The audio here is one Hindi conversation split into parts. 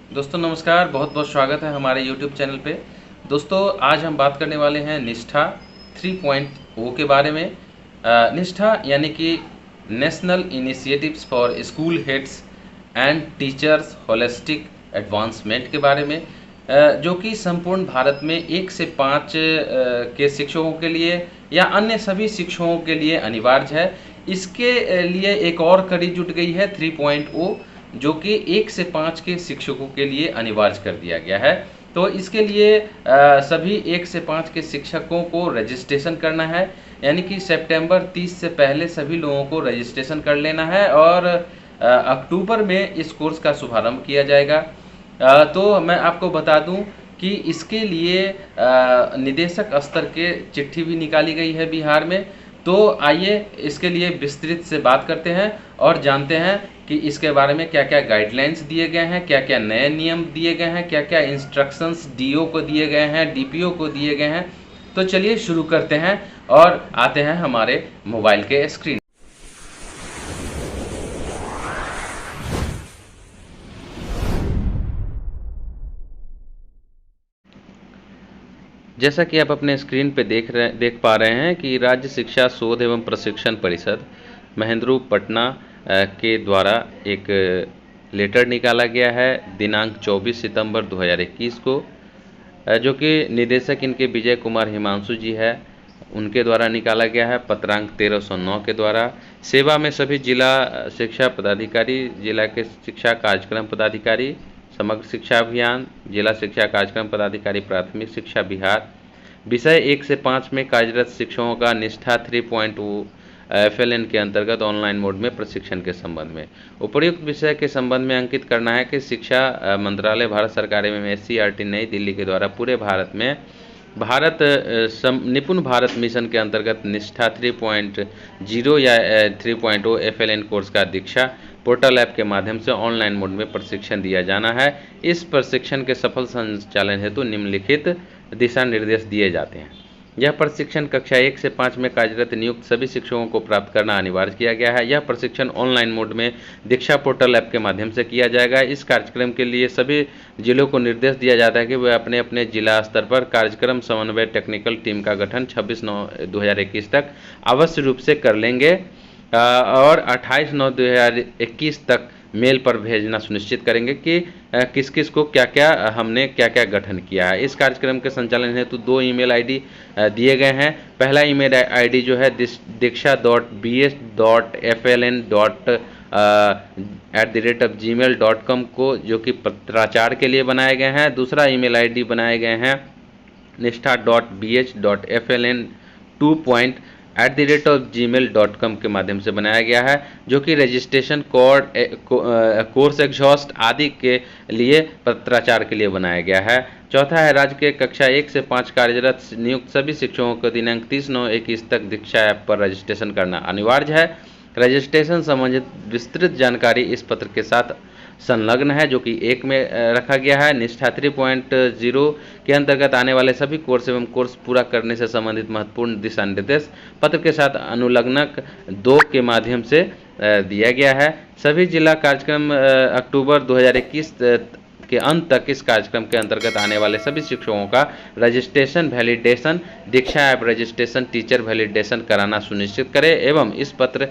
दोस्तों नमस्कार, बहुत बहुत स्वागत है हमारे YouTube चैनल पे। दोस्तों आज हम बात करने वाले हैं निष्ठा 3.0 के बारे में। निष्ठा यानी कि national initiatives for school heads and teachers holistic advancement के बारे में, जो कि संपूर्ण भारत में 1 से 5 के शिक्षकों के लिए या अन्य सभी शिक्षकों के लिए अनिवार्य है। इसके लिए एक और कड़ी जुट गई है 3.0, जो कि 1 से 5 के शिक्षकों के लिए अनिवार्य कर दिया गया है। तो इसके लिए सभी 1 से 5 के शिक्षकों को रजिस्ट्रेशन करना है, यानी कि सितंबर 30 से पहले सभी लोगों को रजिस्ट्रेशन कर लेना है और अक्टूबर में इस कोर्स का शुभारंभ किया जाएगा। तो मैं आपको बता दूं कि इसके लिए निदेशक स्तर के चिट्ठी भी निकाली गई है बिहार में। तो आइए इसके लिए विस्तृत से बात करते हैं और जानते हैं कि इसके बारे में क्या क्या गाइडलाइंस दिए गए हैं, क्या क्या नए नियम दिए गए हैं, क्या क्या इंस्ट्रक्शंस डीओ को दिए गए हैं, डीपीओ को दिए गए हैं। तो चलिए शुरू करते हैं और आते हैं हमारे मोबाइल के स्क्रीन। जैसा कि आप अपने स्क्रीन पे देख पा रहे हैं कि राज्य शिक्षा शोध एवं प्रशिक्षण परिषद महेंद्रू पटना के द्वारा एक लेटर निकाला गया है दिनांक 24 सितंबर 2021 को, जो कि निदेशक इनके विजय कुमार हिमांशु जी है, उनके द्वारा निकाला गया है पत्रांक 1309 के द्वारा। सेवा में सभी जिला शिक्षा पदाधिकारी, जिला के शिक्षा कार्यक्रम पदाधिकारी, समग्र शिक्षा अभियान, जिला शिक्षा कार्यक्रम पदाधिकारी, प्राथमिक शिक्षा बिहार। विषय 1 से 5 में कार्यरत शिक्षकों का निष्ठा 3.0 FLN के अंतर्गत ऑनलाइन मोड में प्रशिक्षण के संबंध में उपर्युक्त विषय के संबंध में अंकित करना है कि शिक्षा मंत्रालय भारत सरकार एवं SCERT नई दिल्ली के द्वारा पूरे भारत में निपुण भारत मिशन के अंतर्गत निष्ठा 3.0 या 3.0 FLN कोर्स का दीक्षा पोर्टल ऐप के माध्यम से ऑनलाइन मोड में प्रशिक्षण दिया जाना है। इस प्रशिक्षण के सफल संचालन हेतु निम्नलिखित दिशा निर्देश दिए जाते हैं। यह प्रशिक्षण कक्षा 1 से 5 में कार्यरत नियुक्त सभी शिक्षकों को प्राप्त करना अनिवार्य किया गया है। यह प्रशिक्षण ऑनलाइन मोड में दीक्षा पोर्टल ऐप के माध्यम से किया जाएगा। इस कार्यक्रम के लिए सभी जिलों को निर्देश दिया जाता है कि वे अपने अपने जिला स्तर पर कार्यक्रम समन्वय टेक्निकल टीम का गठन 26/9/2021 तक अवश्य रूप से कर लेंगे और 28/9/2021 तक मेल पर भेजना सुनिश्चित करेंगे कि किस किस को क्या क्या गठन किया है। इस कार्यक्रम के संचालन हेतु 2 ईमेल आईडी दिए गए हैं। पहला ईमेल आईडी जो है diksha.bs.fln@gmail.com को, जो कि पत्राचार के लिए बनाए गए हैं। दूसरा ईमेल आईडी बनाए गए हैं निष्ठा.bh.fln2.@gmail.com के माध्यम से बनाया गया है, जो कि रजिस्ट्रेशन कोर्स एग्जॉस्ट आदि के लिए पत्राचार के लिए बनाया गया है। चौथा है राज्य के कक्षा 1 से 5 कार्यरत नियुक्त सभी शिक्षकों को दिनांक 30/9/21 तक दीक्षा ऐप पर रजिस्ट्रेशन करना अनिवार्य है। रजिस्ट्रेशन संबंधित विस्तृत जानकारी इस पत्र के साथ संलग्न है, जो कि 1 में रखा गया है। निष्ठा 3.0 के अंतर्गत आने वाले सभी कोर्स एवं कोर्स पूरा करने से संबंधित महत्वपूर्ण दिशा निर्देश पत्र के साथ अनुलग्नक 2 के माध्यम से दिया गया है। सभी जिला कार्यक्रम अक्टूबर 2021 के अंत तक इस कार्यक्रम के अंतर्गत आने वाले सभी शिक्षकों का रजिस्ट्रेशन वैलिडेशन दीक्षा ऐप रजिस्ट्रेशन टीचर वैलिडेशन कराना सुनिश्चित करें एवं इस पत्र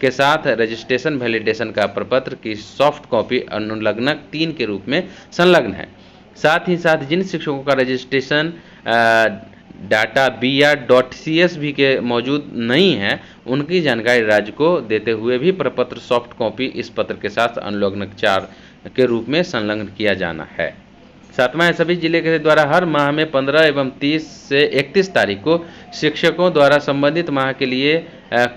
के साथ रजिस्ट्रेशन वैलिडेशन का प्रपत्र की सॉफ्ट कॉपी अनुलग्नक 3 के रूप में संलग्न है। साथ ही साथ जिन शिक्षकों का रजिस्ट्रेशन डाटा BR.CSV के मौजूद नहीं है, उनकी जानकारी राज्य को देते हुए भी प्रपत्र सॉफ्ट कॉपी इस पत्र के साथ अनुलग्नक 4 के रूप में संलग्न किया जाना है। 7वां है सभी जिले के द्वारा हर माह में 15 एवं 30 से 31 तारीख को शिक्षकों द्वारा संबंधित माह के लिए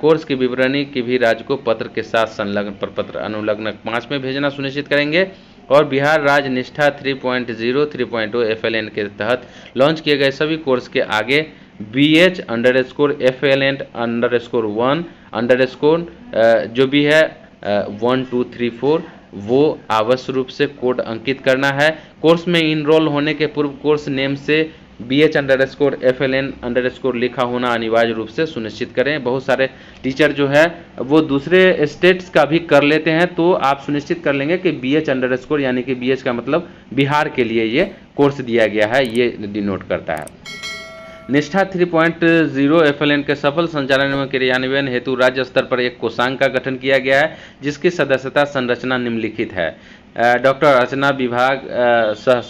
कोर्स की विवरणी की भी राज्य को पत्र के साथ संलग्न प्रपत्र अनुलग्नक 5 में भेजना सुनिश्चित करेंगे। और बिहार राज्य निष्ठा 3.0 3.0 FLN के तहत लॉन्च किए गए सभी कोर्स के आगे BH_FLN_1_ जो भी है 1 2 3 4 वो आवश्यक रूप से कोड अंकित करना है। कोर्स में इनरोल होने के पूर्व कोर्स नेम से BH_FLN_ लिखा होना अनिवार्य रूप से सुनिश्चित करें। बहुत सारे टीचर जो है वो दूसरे स्टेट्स का भी कर लेते हैं, तो आप सुनिश्चित कर लेंगे कि BH_, यानी कि BH का मतलब बिहार के लिए ये कोर्स दिया गया है, ये डिनोट करता है। निष्ठा 3.0 FLN के सफल संचालन एवं क्रियान्वयन हेतु राज्य स्तर पर एक कोषांग का गठन किया गया है, जिसकी सदस्यता संरचना निम्नलिखित है। डॉक्टर अर्चना विभाग सह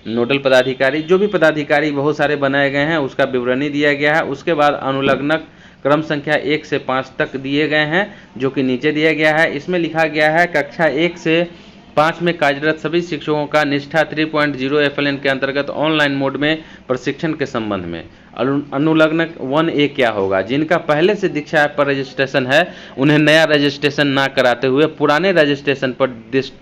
नोडल पदाधिकारी, जो भी पदाधिकारी बहुत सारे बनाए गए हैं उसका विवरणी दिया गया है। उसके बाद अनुलग्नक क्रम संख्या 1 से 5 तक दिए गए हैं, जो कि नीचे दिया गया है। इसमें लिखा गया है कक्षा 1 से 5 में कार्यरत सभी शिक्षकों का निष्ठा 3.0 FLN के अंतर्गत ऑनलाइन मोड में प्रशिक्षण के संबंध में। अनुलग्नक 1A क्या होगा? जिनका पहले से दीक्षा ऐप पर रजिस्ट्रेशन है, उन्हें नया रजिस्ट्रेशन ना कराते हुए पुराने रजिस्ट्रेशन पर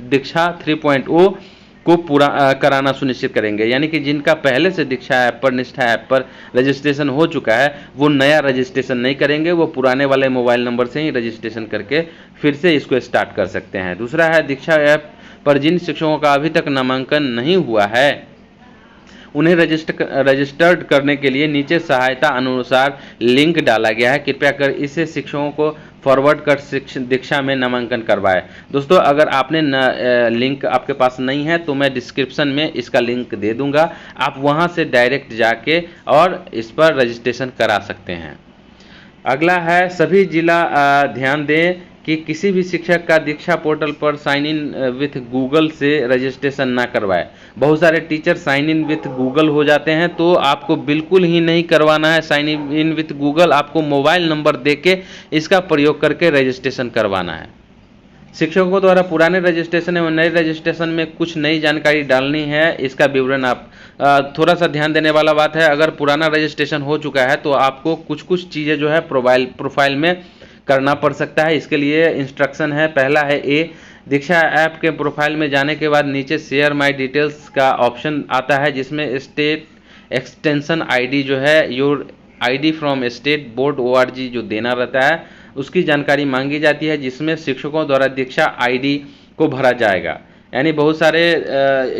दीक्षा 3.0 को पूरा कराना सुनिश्चित करेंगे। यानी कि जिनका पहले से दीक्षा ऐप पर, निष्ठा ऐप पर रजिस्ट्रेशन हो चुका है, वो नया रजिस्ट्रेशन नहीं करेंगे, वो पुराने वाले मोबाइल नंबर से ही रजिस्ट्रेशन करके फिर से इसको स्टार्ट कर सकते हैं। दूसरा है, दीक्षा ऐप पर जिन शिक्षकों का अभी तक नामांकन नहीं हुआ है, उन्हें रजिस्टर्ड करने के लिए नीचे सहायता अनुसार लिंक डाला गया है। कृपया कर इसे शिक्षकों को फॉरवर्ड कर दीक्षा में नामांकन करवाएं। दोस्तों, अगर आपने लिंक आपके पास नहीं है तो मैं डिस्क्रिप्शन में इसका लिंक दे दूंगा, आप वहां से डायरेक्ट जाके और इस पर रजिस्ट्रेशन करा सकते हैं। अगला है, सभी जिला ध्यान दें कि किसी भी शिक्षक का दीक्षा पोर्टल पर साइन इन विथ गूगल से रजिस्ट्रेशन ना करवाए। बहुत सारे teacher sign in with Google हो जाते हैं, तो आपको बिल्कुल ही नहीं करवाना है साइन इन विथ गूगल। आपको मोबाइल नंबर देके इसका प्रयोग करके रजिस्ट्रेशन करवाना है। शिक्षकों द्वारा पुराने रजिस्ट्रेशन एवं नए रजिस्ट्रेशन में कुछ नई जानकारी डालनी है, इसका विवरण आप थोड़ा सा ध्यान देने वाला बात है। अगर पुराना रजिस्ट्रेशन हो चुका है तो आपको कुछ चीज़ें जो है प्रोफाइल में करना पड़ सकता है। इसके लिए इंस्ट्रक्शन है। पहला है ए, दीक्षा ऐप के प्रोफाइल में जाने के बाद नीचे शेयर माय डिटेल्स का ऑप्शन आता है, जिसमें स्टेट एक्सटेंशन आईडी जो है, your ID from state board ORG जो देना रहता है, उसकी जानकारी मांगी जाती है, जिसमें शिक्षकों द्वारा दीक्षा आईडी को भरा जाएगा। यानी बहुत सारे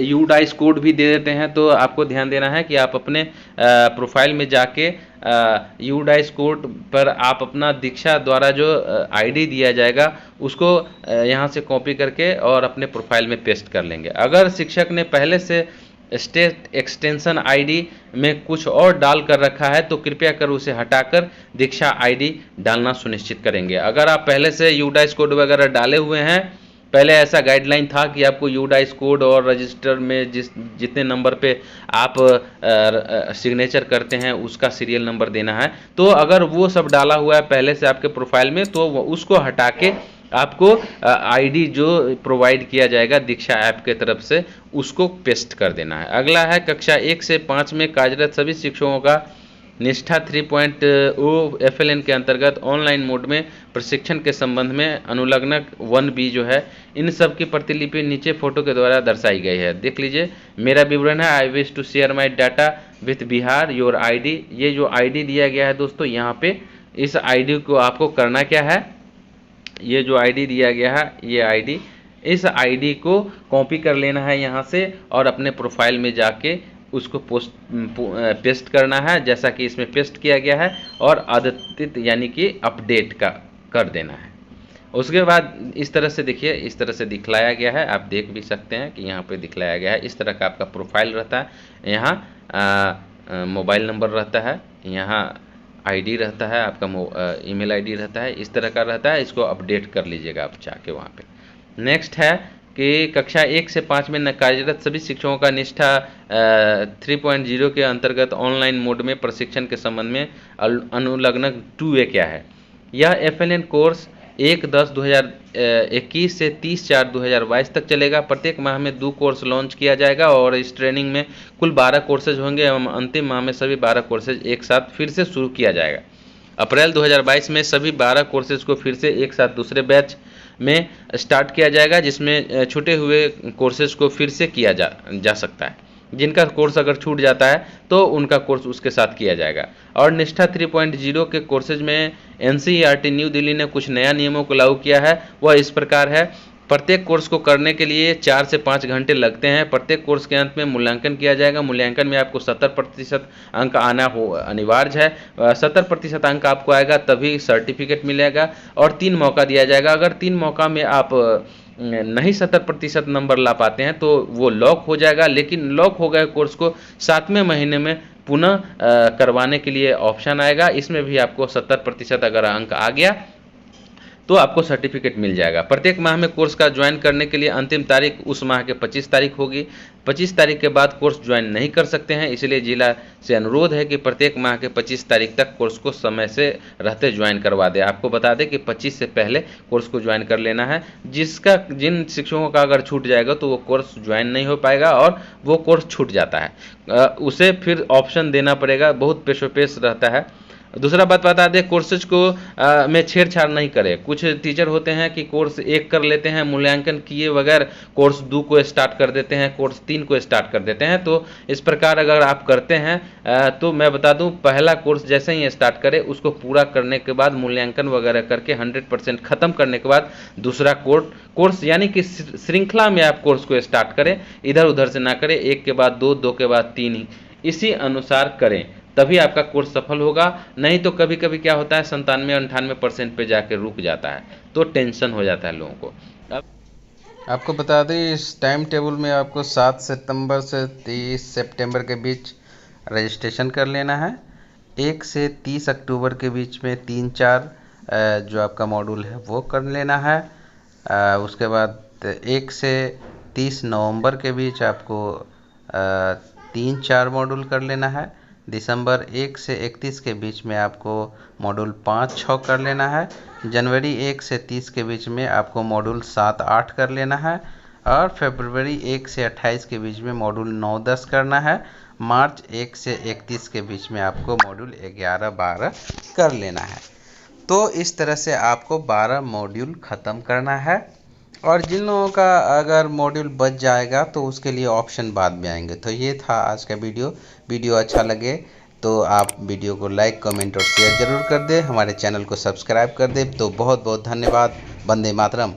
UDICE कोड भी दे देते हैं, तो आपको ध्यान देना है कि आप अपने प्रोफाइल में जाके UDICE कोड पर आप अपना दीक्षा द्वारा जो आईडी दिया जाएगा उसको यहाँ से कॉपी करके और अपने प्रोफाइल में पेस्ट कर लेंगे। अगर शिक्षक ने पहले से स्टेट एक्सटेंशन आईडी में कुछ और डाल कर रखा है तो कृपया कर उसे हटाकर दीक्षा आईडी डालना सुनिश्चित करेंगे। अगर आप पहले से UDICE कोड वगैरह डाले हुए हैं, पहले ऐसा गाइडलाइन था कि आपको UDICE कोड और रजिस्टर में जितने नंबर पे आप सिग्नेचर करते हैं उसका सीरियल नंबर देना है, तो अगर वो सब डाला हुआ है पहले से आपके प्रोफाइल में, तो उसको हटा के आपको आईडी जो प्रोवाइड किया जाएगा दीक्षा ऐप के तरफ से, उसको पेस्ट कर देना है। अगला है, कक्षा 1 से 5 में कार्यरत सभी शिक्षकों का निष्ठा 3.0 FLN के अंतर्गत ऑनलाइन मोड में प्रशिक्षण के संबंध में अनुलग्नक 1B जो है, इन सब की प्रतिलिपि नीचे फोटो के द्वारा दर्शाई गई है। देख लीजिए, मेरा विवरण है, I wish to share my data with Bihar, your ID. ये जो आईडी दिया गया है दोस्तों, यहाँ पे इस आईडी को आपको करना क्या है, ये जो आईडी दिया गया है, ये आईडी, इस आईडी को कॉपी कर लेना है यहाँ से और अपने प्रोफाइल में जाके उसको पेस्ट करना है, जैसा कि इसमें पेस्ट किया गया है, और अद्यतित यानी कि अपडेट का कर देना है। उसके बाद इस तरह से देखिए, इस तरह से दिखलाया गया है, आप देख भी सकते हैं कि यहाँ पे दिखलाया गया है। इस तरह का आपका प्रोफाइल रहता है, यहाँ मोबाइल नंबर रहता है, यहाँ आईडी रहता है, आपका ईमेल आईडी रहता है, इस तरह का रहता है। इसको अपडेट कर लीजिएगा आप जाके वहाँ पे। नेक्स्ट है कि कक्षा 1 से 5 में कार्यरत सभी शिक्षकों का निष्ठा 3.0 के अंतर्गत ऑनलाइन मोड में प्रशिक्षण के संबंध में अनुलग्नक 2A क्या है। यह FLN कोर्स 1/10/2021 से 30/4/2022 तक चलेगा। प्रत्येक माह में 2 कोर्स लॉन्च किया जाएगा और इस ट्रेनिंग में कुल 12 कोर्सेज होंगे एवं अंतिम माह में सभी 12 कोर्सेज एक साथ फिर से शुरू किया जाएगा। अप्रैल 2022 में सभी 12 कोर्सेज को फिर से एक साथ दूसरे बैच में स्टार्ट किया जाएगा, जिसमें छूटे हुए कोर्सेज को फिर से किया जा सकता है। जिनका कोर्स अगर छूट जाता है तो उनका कोर्स उसके साथ किया जाएगा। और निष्ठा 3.0 के कोर्सेज में NCERT न्यू दिल्ली ने कुछ नया नियमों को लागू किया है। वह इस प्रकार है प्रत्येक कोर्स को करने के लिए 4 से 5 घंटे लगते हैं। प्रत्येक कोर्स के अंत में मूल्यांकन किया जाएगा। मूल्यांकन में आपको 70% अंक आना हो अनिवार्य है। 70% अंक आपको आएगा तभी सर्टिफिकेट मिलेगा और 3 मौका दिया जाएगा। अगर 3 मौका में आप नहीं 70% नंबर ला पाते हैं तो वो लॉक हो जाएगा, लेकिन लॉक हो गए कोर्स को 7वें महीने में पुनः करवाने के लिए ऑप्शन आएगा। इसमें भी आपको 70% अगर अंक आ गया तो आपको सर्टिफिकेट मिल जाएगा। प्रत्येक माह में कोर्स का ज्वाइन करने के लिए अंतिम तारीख उस माह के 25 तारीख होगी। 25 तारीख के बाद कोर्स ज्वाइन नहीं कर सकते हैं, इसलिए जिला से अनुरोध है कि प्रत्येक माह के 25 तारीख तक कोर्स को समय से रहते ज्वाइन करवा दें। आपको बता दें कि 25 से पहले कोर्स को ज्वाइन कर लेना है। जिन शिक्षकों का अगर छूट जाएगा तो वो कोर्स ज्वाइन नहीं हो पाएगा और वो कोर्स छूट जाता है, उसे फिर ऑप्शन देना पड़ेगा, बहुत पेशोपेश रहता है। दूसरा बात बता दें, कोर्सेज को में छेड़छाड़ नहीं करें। कुछ टीचर होते हैं कि कोर्स 1 कर लेते हैं, मूल्यांकन किए बगैर कोर्स 2 को स्टार्ट कर देते हैं, कोर्स 3 को स्टार्ट कर देते हैं। तो इस प्रकार अगर आप करते हैं तो मैं बता दूं, पहला कोर्स जैसे ही स्टार्ट करें उसको पूरा करने के बाद मूल्यांकन वगैरह करके 100% खत्म करने के बाद दूसरा कोर्स यानी कि श्रृंखला में आप कोर्स को स्टार्ट करें, इधर उधर से ना करें, 1 के बाद 2, 2 के बाद 3 ही इसी अनुसार करें, तभी आपका कोर्स सफल होगा। नहीं तो कभी कभी क्या होता है 97-98% पे जाके रुक जाता है, तो टेंशन हो जाता है लोगों को। अब आपको बता दें, इस टाइम टेबल में आपको 7 सितंबर से 30 सितंबर के बीच रजिस्ट्रेशन कर लेना है। 1 से 30 अक्टूबर के बीच में 3-4 जो आपका मॉड्यूल है वो कर लेना है। उसके बाद 1 से 30 नवंबर के बीच आपको 3-4 मॉड्यूल कर लेना है। दिसंबर 1 से 31 के बीच में आपको मॉड्यूल 5-6 कर लेना है। जनवरी 1 से 30 के बीच में आपको मॉड्यूल 7-8 कर लेना है और फरवरी 1 से 28 के बीच में मॉड्यूल 9-10 करना है। मार्च 1 से 31 के बीच में आपको मॉड्यूल 11-12 कर लेना है। तो इस तरह से आपको 12 मॉड्यूल ख़त्म करना है और जिन लोगों का अगर मॉड्यूल बच जाएगा तो उसके लिए ऑप्शन बाद में आएंगे। तो ये था आज का वीडियो अच्छा लगे तो आप वीडियो को लाइक, कमेंट और शेयर ज़रूर कर दें। हमारे चैनल को सब्सक्राइब कर दें। तो बहुत बहुत धन्यवाद। वंदे मातरम।